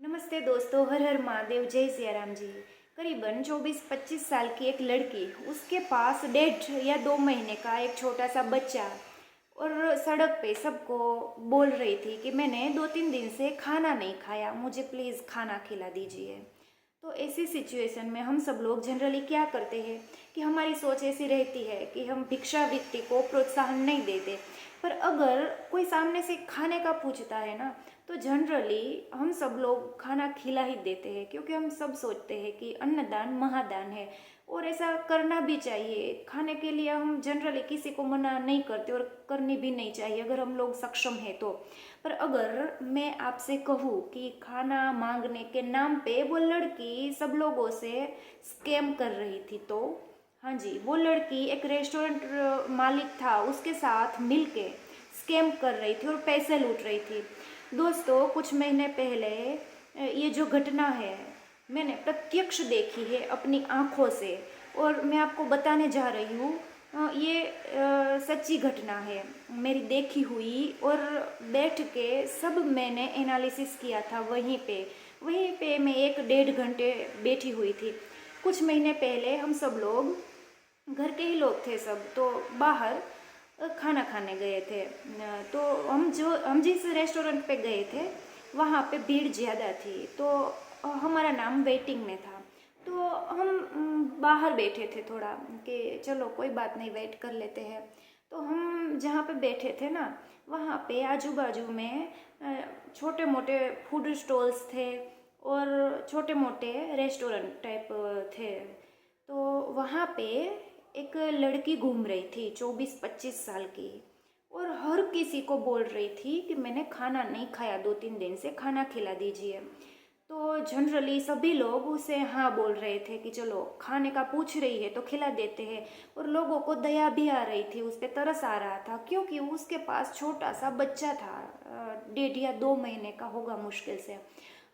नमस्ते दोस्तों, हर हर महादेव, जय सिया राम जी। करीबन 24-25 साल की एक लड़की, उसके पास 1.5 या 2 महीने का एक छोटा सा बच्चा, और सड़क पे सबको बोल रही थी कि मैंने 2-3 दिन से खाना नहीं खाया, मुझे प्लीज़ खाना खिला दीजिए। तो ऐसी सिचुएशन में हम सब लोग जनरली क्या करते हैं कि हमारी सोच ऐसी रहती है कि हम भिक्षावृत्ति को प्रोत्साहन नहीं देते। पर अगर कोई सामने से खाने का पूछता है ना, तो जनरली हम सब लोग खाना खिला ही देते हैं, क्योंकि हम सब सोचते हैं कि अन्नदान महादान है और ऐसा करना भी चाहिए। खाने के लिए हम जनरली किसी को मना नहीं करते और करनी भी नहीं चाहिए अगर हम लोग सक्षम हैं तो। पर अगर मैं आपसे कहूँ कि खाना मांगने के नाम पे वो लड़की सब लोगों से स्कैम कर रही थी, तो हाँ जी, वो लड़की एक रेस्टोरेंट मालिक था, उसके साथ मिलके स्कैम कर रही थी और पैसे लूट रही थी। दोस्तों, कुछ महीने पहले ये जो घटना है मैंने प्रत्यक्ष देखी है अपनी आँखों से, और मैं आपको बताने जा रही हूँ। ये सच्ची घटना है, मेरी देखी हुई, और बैठ के सब मैंने एनालिसिस किया था वहीं पे मैं 1-1.5 घंटे बैठी हुई थी। कुछ महीने पहले हम सब लोग, घर के ही लोग थे सब, तो बाहर खाना खाने गए थे। तो हम जिस रेस्टोरेंट पे गए थे वहाँ पे भीड़ ज़्यादा थी, तो हमारा नाम वेटिंग में था। तो हम बाहर बैठे थे थोड़ा कि चलो कोई बात नहीं, वेट कर लेते हैं। तो हम जहाँ पे बैठे थे ना, वहाँ पे आजू बाजू में छोटे मोटे फूड स्टॉल्स थे और छोटे मोटे रेस्टोरेंट टाइप थे। तो वहाँ पे एक लड़की घूम रही थी 24-25 साल की, और हर किसी को बोल रही थी कि मैंने खाना नहीं खाया 2-3 दिन से, खाना खिला दीजिए। तो जनरली सभी लोग उसे हाँ बोल रहे थे कि चलो खाने का पूछ रही है तो खिला देते हैं, और लोगों को दया भी आ रही थी, उस पर तरस आ रहा था, क्योंकि उसके पास छोटा सा बच्चा था, 1.5 या 2 महीने का होगा मुश्किल से।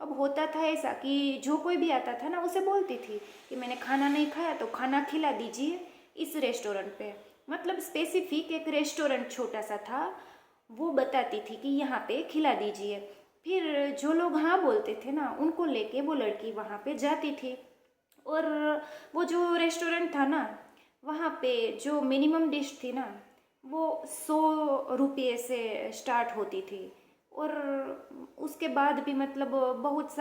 अब होता था ऐसा कि जो कोई भी आता था ना, उसे बोलती थी कि मैंने खाना नहीं खाया तो खाना खिला दीजिए इस रेस्टोरेंट पे। मतलब स्पेसिफिक एक रेस्टोरेंट छोटा सा था, वो बताती थी कि यहाँ पे खिला दीजिए। फिर जो लोग हाँ बोलते थे ना, उनको लेके वो लड़की वहाँ पे जाती थी। और वो जो रेस्टोरेंट था ना, वहाँ पे जो मिनिमम डिश थी ना, वो 100 रुपये से स्टार्ट होती थी। और उसके बाद भी मतलब बहुत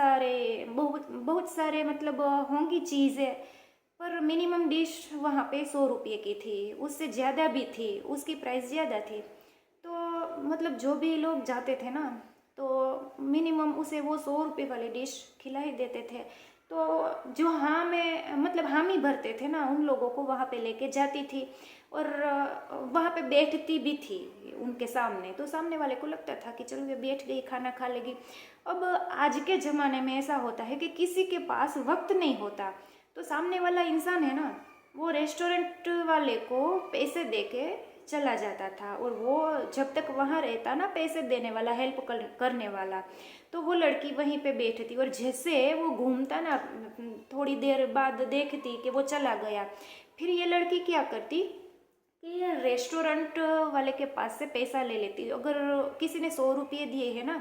बहुत सारे मतलब होंगी चीज़ें, पर मिनिमम डिश वहाँ पे 100 रुपये की थी, उससे ज़्यादा भी थी, उसकी प्राइस ज़्यादा थी। तो मतलब जो भी लोग जाते थे ना, तो मिनिमम उसे वो 100 रुपये वाली डिश खिला ही देते थे। तो जो हाँ में मतलब हामी भरते थे ना, उन लोगों को वहाँ पे लेके जाती थी, और वहाँ पे बैठती भी थी उनके सामने। तो सामने वाले को लगता था कि चलो ये बैठ गई, खाना खा लेगी। अब आज के ज़माने में ऐसा होता है कि किसी के पास वक्त नहीं होता, तो सामने वाला इंसान है ना, वो रेस्टोरेंट वाले को पैसे दे के चला जाता था, और वो जब तक वहाँ रहता ना, पैसे देने वाला, हेल्प करने वाला, तो वो लड़की वहीं पे बैठती, और जैसे वो घूमता ना, थोड़ी देर बाद देखती कि वो चला गया, फिर ये लड़की क्या करती कि ये रेस्टोरेंट वाले के पास से पैसा ले लेती। अगर किसी ने 100 रुपये दिए हैं ना,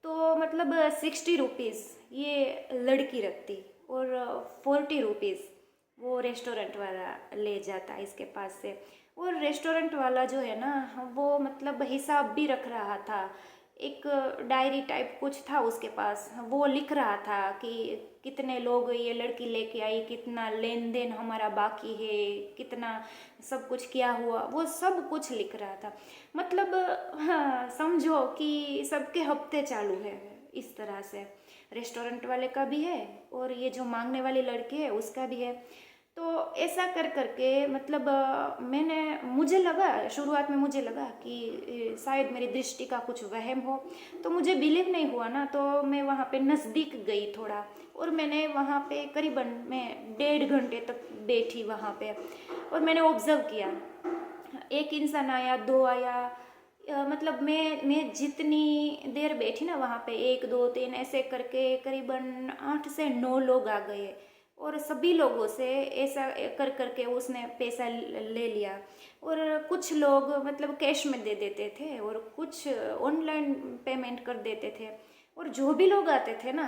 तो मतलब 60 रुपीज़ ये लड़की रखती, और 40 रुपीज़ वो रेस्टोरेंट वाला ले जाता इसके पास से। और रेस्टोरेंट वाला जो है ना, वो मतलब हिसाब भी रख रहा था, एक डायरी टाइप कुछ था उसके पास, वो लिख रहा था कि कितने लोग ये लड़की लेके आई, कितना लेन देन हमारा बाकी है, कितना सब कुछ किया हुआ, वो सब कुछ लिख रहा था। मतलब हाँ, समझो कि सबके हफ्ते चालू है इस तरह से। रेस्टोरेंट वाले का भी है और ये जो मांगने वाली लड़की है उसका भी है। तो ऐसा कर करके मतलब मुझे लगा, शुरुआत में मुझे लगा कि शायद मेरी दृष्टि का कुछ वहम हो, तो मुझे बिलीव नहीं हुआ ना, तो मैं वहाँ पे नज़दीक गई थोड़ा, और मैंने वहाँ पे करीबन मैं 1.5 घंटे तक बैठी वहाँ पे, और मैंने ऑब्ज़र्व किया। एक इंसान आया, दो आया, मतलब मैं जितनी देर बैठी ना वहाँ पे, 1 2 3 ऐसे करके करीबन 8 से 9 लोग आ गए, और सभी लोगों से ऐसा कर करके उसने पैसा ले लिया। और कुछ लोग मतलब कैश में दे देते थे, और कुछ ऑनलाइन पेमेंट कर देते थे। और जो भी लोग आते थे ना,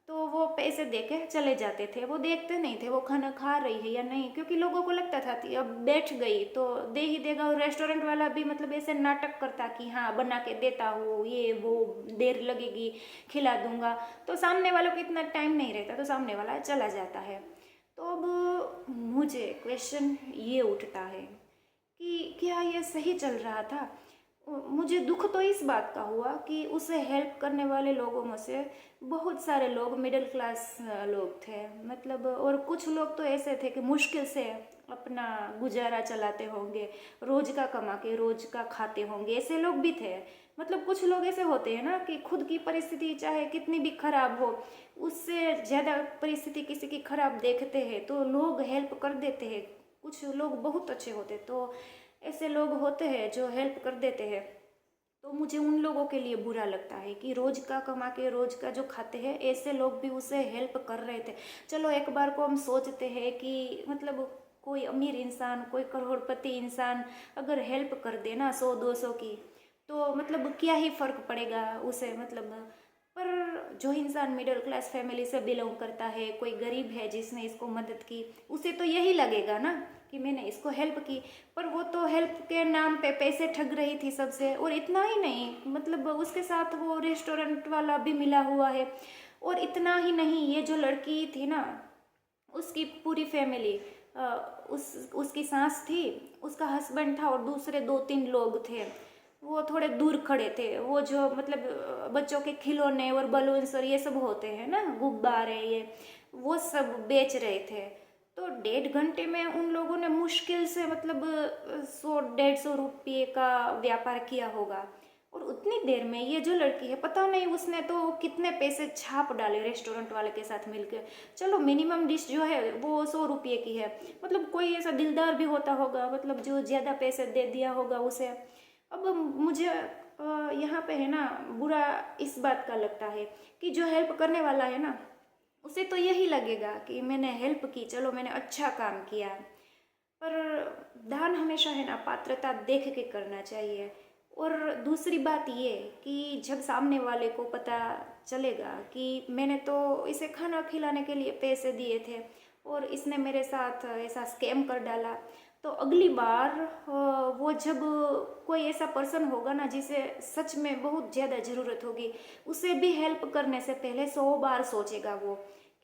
तो वो पैसे दे के चले जाते थे, वो देखते नहीं थे वो खाना खा रही है या नहीं, क्योंकि लोगों को लगता था कि अब बैठ गई तो दे ही देगा। और रेस्टोरेंट वाला भी मतलब ऐसे नाटक करता कि हाँ बना के देता हूँ, ये वो देर लगेगी खिला दूंगा, तो सामने वालों को इतना टाइम नहीं रहता, तो सामने वाला चला जाता है। तो अब मुझे क्वेश्चन ये उठता है कि क्या ये सही चल रहा था। मुझे दुख तो इस बात का हुआ कि उसे हेल्प करने वाले लोगों में से बहुत सारे लोग मिडिल क्लास लोग थे, मतलब, और कुछ लोग तो ऐसे थे कि मुश्किल से अपना गुजारा चलाते होंगे, रोज का कमा के रोज का खाते होंगे, ऐसे लोग भी थे। मतलब कुछ लोग ऐसे होते हैं ना कि खुद की परिस्थिति चाहे कितनी भी खराब हो, उससे ज़्यादा परिस्थिति किसी की खराब देखते हैं तो लोग हेल्प कर देते हैं। कुछ लोग बहुत अच्छे होते, तो ऐसे लोग होते हैं जो हेल्प कर देते हैं। तो मुझे उन लोगों के लिए बुरा लगता है कि रोज का कमा के रोज का जो खाते हैं, ऐसे लोग भी उसे हेल्प कर रहे थे। चलो एक बार को हम सोचते हैं कि मतलब कोई अमीर इंसान, कोई करोड़पति इंसान अगर हेल्प कर देना 100-200 की, तो मतलब क्या ही फर्क पड़ेगा उसे, मतलब। पर जो इंसान मिडिल क्लास फैमिली से बिलोंग करता है, कोई गरीब है जिसने इसको मदद की, उसे तो यही लगेगा ना कि मैंने इसको हेल्प की। पर वो तो हेल्प के नाम पे पैसे ठग रही थी सबसे, और इतना ही नहीं, मतलब उसके साथ वो रेस्टोरेंट वाला भी मिला हुआ है। और इतना ही नहीं, ये जो लड़की थी ना, उसकी पूरी फैमिली, उसकी सास थी, उसका हस्बैंड था, और दूसरे 2-3 लोग थे। वो थोड़े दूर खड़े थे, वो जो मतलब बच्चों के खिलौने और बलून्स और ये सब होते हैं ना, गुब्बारे, ये वो सब बेच रहे थे। तो 1.5 घंटे में उन लोगों ने मुश्किल से मतलब 100-150 रुपये का व्यापार किया होगा। और उतनी देर में ये जो लड़की है, पता नहीं उसने तो कितने पैसे छाप डाले रेस्टोरेंट वाले के साथ मिलकर। चलो मिनिमम डिश जो है वो 100 रुपये की है, मतलब कोई ऐसा दिलदार भी होता होगा, मतलब जो ज़्यादा पैसे दे दिया होगा उसे। अब मुझे यहाँ पे है ना बुरा इस बात का लगता है कि जो हेल्प करने वाला है ना, उसे तो यही लगेगा कि मैंने हेल्प की, चलो मैंने अच्छा काम किया। पर दान हमेशा है ना पात्रता देख के करना चाहिए। और दूसरी बात ये कि जब सामने वाले को पता चलेगा कि मैंने तो इसे खाना खिलाने के लिए पैसे दिए थे और इसने मेरे साथ ऐसा स्कैम कर डाला, तो अगली बार वो जब कोई ऐसा पर्सन होगा ना जिसे सच में बहुत ज़्यादा ज़रूरत होगी, उसे भी हेल्प करने से पहले 100 बार सोचेगा वो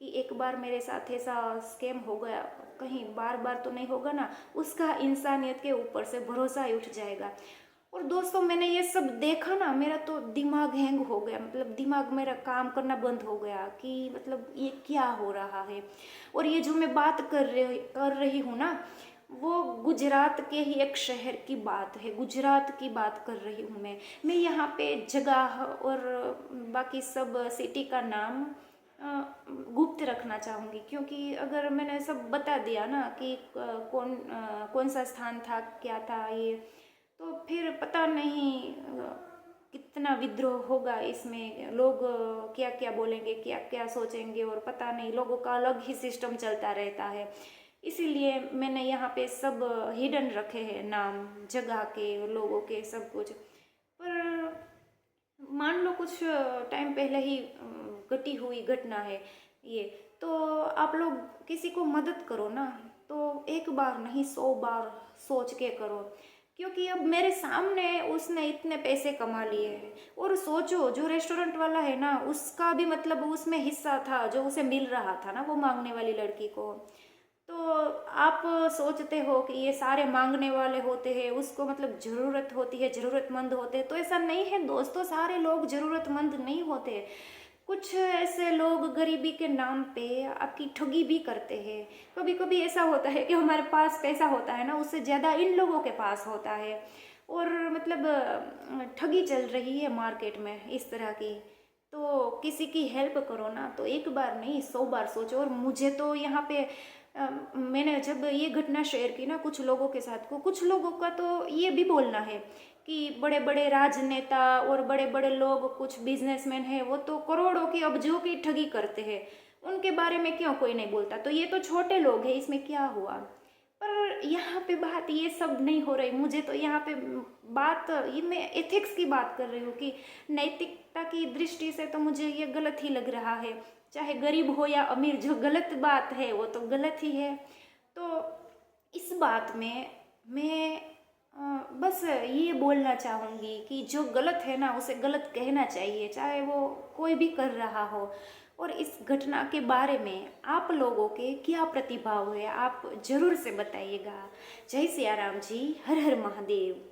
कि एक बार मेरे साथ ऐसा स्कैम हो गया, कहीं बार बार तो नहीं होगा ना। उसका इंसानियत के ऊपर से भरोसा ही उठ जाएगा। और दोस्तों मैंने ये सब देखा ना, मेरा तो दिमाग हैंग हो गया, मतलब दिमाग मेरा काम करना बंद हो गया कि मतलब ये क्या हो रहा है। और ये जो मैं बात कर रही हूँ ना, वो गुजरात के ही एक शहर की बात है, गुजरात की बात कर रही हूँ मैं यहाँ पे जगह और बाकी सब सिटी का नाम गुप्त रखना चाहूँगी, क्योंकि अगर मैंने सब बता दिया ना कि कौन सा स्थान था, क्या था ये, तो फिर पता नहीं कितना विद्रोह होगा इसमें, लोग क्या क्या बोलेंगे, क्या क्या सोचेंगे, और पता नहीं लोगों का अलग ही सिस्टम चलता रहता है। इसीलिए मैंने यहाँ पे सब हिडन रखे हैं, नाम जगह के, लोगों के, सब कुछ। पर मान लो कुछ टाइम पहले ही घटी हुई घटना है ये, तो आप लोग किसी को मदद करो ना, तो एक बार नहीं 100 बार सोच के करो। क्योंकि अब मेरे सामने उसने इतने पैसे कमा लिए हैं, और सोचो जो रेस्टोरेंट वाला है ना, उसका भी मतलब उसमें हिस्सा था जो उसे मिल रहा था ना वो मांगने वाली लड़की को। तो आप सोचते हो कि ये सारे मांगने वाले होते हैं, उसको मतलब ज़रूरत होती है, ज़रूरतमंद होते हैं, तो ऐसा नहीं है दोस्तों, सारे लोग ज़रूरतमंद नहीं होते। कुछ ऐसे लोग गरीबी के नाम पे आपकी ठगी भी करते हैं। कभी कभी ऐसा होता है कि हमारे पास पैसा होता है ना, उससे ज़्यादा इन लोगों के पास होता है, और मतलब ठगी चल रही है मार्केट में इस तरह की। तो किसी की हेल्प करो ना, तो एक बार नहीं 100 बार सोचो। और मुझे तो यहाँ पे मैंने जब ये घटना शेयर की ना कुछ लोगों के साथ को, कुछ लोगों का तो ये भी बोलना है कि बड़े बड़े राजनेता और बड़े बड़े लोग, कुछ बिजनेसमैन हैं, वो तो करोड़ों की अब्जों की ठगी करते हैं, उनके बारे में क्यों कोई नहीं बोलता, तो ये तो छोटे लोग हैं, इसमें क्या हुआ। पर यहाँ पे बात ये सब नहीं हो रही, मुझे तो यहाँ पे बात ये मैं एथिक्स की बात कर रही हूँ कि नैतिकता की दृष्टि से तो मुझे ये गलत ही लग रहा है। चाहे गरीब हो या अमीर, जो गलत बात है वो तो गलत ही है। तो इस बात में मैं बस ये बोलना चाहूँगी कि जो गलत है ना उसे गलत कहना चाहिए, चाहे वो कोई भी कर रहा हो। और इस घटना के बारे में आप लोगों के क्या प्रतिभाव है, आप जरूर से बताइएगा। जय सिया राम जी, हर हर महादेव।